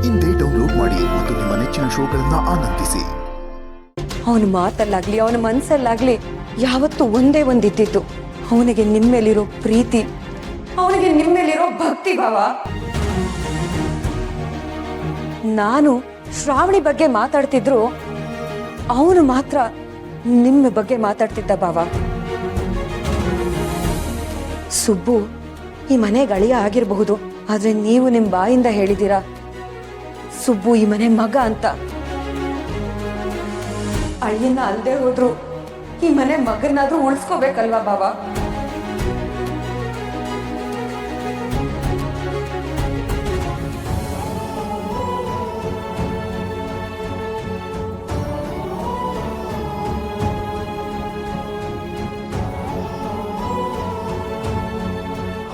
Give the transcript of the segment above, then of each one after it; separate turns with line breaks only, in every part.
ಇಂದೇ ಡೌನ್ಲೋಡ್ ಮಾಡಿ ಮತ್ತು ನಿಮ್ಮ ನೆಚ್ಚಿನ ಶೋಗಳನ್ನ ಆನಂದಿಸಿ.
ಅವನ ಮಾತಲ್ಲಾಗ್ಲಿ ಅವನ ಮನಸ್ಸಲ್ಲಾಗ್ಲಿ ಯಾವತ್ತೂ ಒಂದೇ ಒಂದಿದ್ದಿತ್ತು, ಅವನಿಗೆ ನಿಮ್ಮೇಲಿರೋ ಪ್ರೀತಿ, ಅವನಿಗೆ ನಿಮ್ಮೇಲಿರೋ ಭಕ್ತಿ ಭಾವ. ನಾನು ಶ್ರಾವಣಿ ಬಗ್ಗೆ ಮಾತಾಡ್ತಿದ್ರು, ಅವನು ಮಾತ್ರ ನಿಮ್ಮ ಬಗ್ಗೆ ಮಾತಾಡ್ತಿದ್ದ ಭಾವ. ಸುಬ್ಬು ಈ ಮನೆ ಗಳಿಯ ಆಗಿರಬಹುದು, ಆದ್ರೆ ನೀವು ನಿಮ್ ಬಾಯಿಂದ ಹೇಳಿದ್ದೀರಾ ಸುಬ್ಬು ಈ ಮನೆ ಮಗ ಅಂತ. ಅಳಿಯನ್ನ ಅಲ್ದೇ ಹೋದ್ರು ಈ ಮನೆ ಮಗನಾದ್ರೂ ಉಳಿಸ್ಕೋಬೇಕಲ್ವಾ ಬಾವ?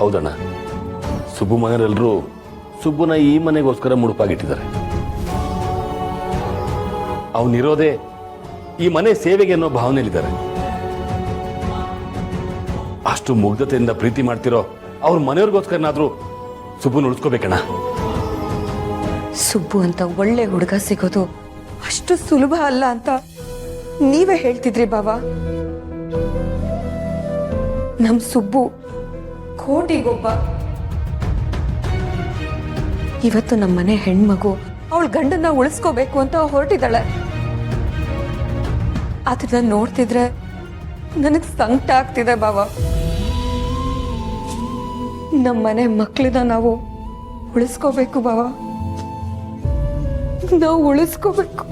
ಹೌದಣ್ಣ, ಸುಬ್ಬು ಮನೆಯವರೆಲ್ಲರೂ ಸುಬ್ಬುನ ಈ ಮನೆಗೋಸ್ಕರ ಮುಡುಪಾಗಿಟ್ಟಿದ್ದಾರೆ. ಅವನಿರೋದೇ ಈ ಮನೆ ಸೇವೆಗೆ ಅನ್ನೋ ಭಾವನೆಯಲ್ಲಿದ್ದಾರೆ. ಅಷ್ಟು ಮುಗ್ಧತೆಯಿಂದ ಪ್ರೀತಿ ಮಾಡ್ತಿರೋ ಅವ್ರ ಮನೆಯವ್ರಿಗೋಸ್ಕರನಾದ್ರೂ ಸುಬ್ಬುನ ಉಳಿಸ್ಕೋಬೇಕಣ್ಣ.
ಸುಬ್ಬು ಅಂತ ಒಳ್ಳೆ ಹುಡುಗ ಸಿಗೋದು ಅಷ್ಟು ಸುಲಭ ಅಲ್ಲ ಅಂತ ನೀವೇ ಹೇಳ್ತಿದ್ರಿ ಬಾವ. ನಮ್ ಸುಬ್ಬು ಕೋಟಿಗೊಬ್ಬ. ಇವತ್ತು ನಮ್ಮನೆ ಹೆಣ್ಮಗು ಅವಳ ಗಂಡನ್ನ ಉಳಿಸ್ಕೋಬೇಕು ಅಂತ ಹೊರಟಿದ್ದಾಳೆ. ಅದನ್ನ ನೋಡ್ತಿದ್ರೆ ನನಗ್ ಸಂಕಟ ಆಗ್ತಿದೆ ಬಾವ. ನಮ್ಮನೆ ಮಕ್ಕಳನ್ನ ನಾವು ಉಳಿಸ್ಕೋಬೇಕು ಬಾವ, ನಾವು ಉಳಿಸ್ಕೋಬೇಕು.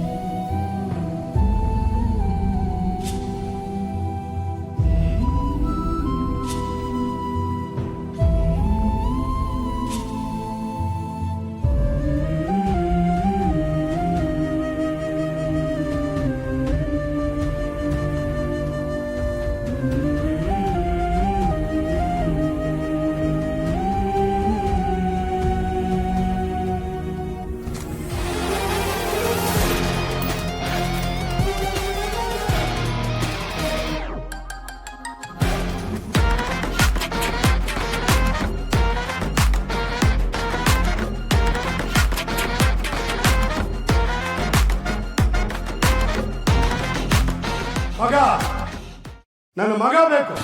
ಮಗ, ನನ್ನ ಮಗ ಬೇಕು.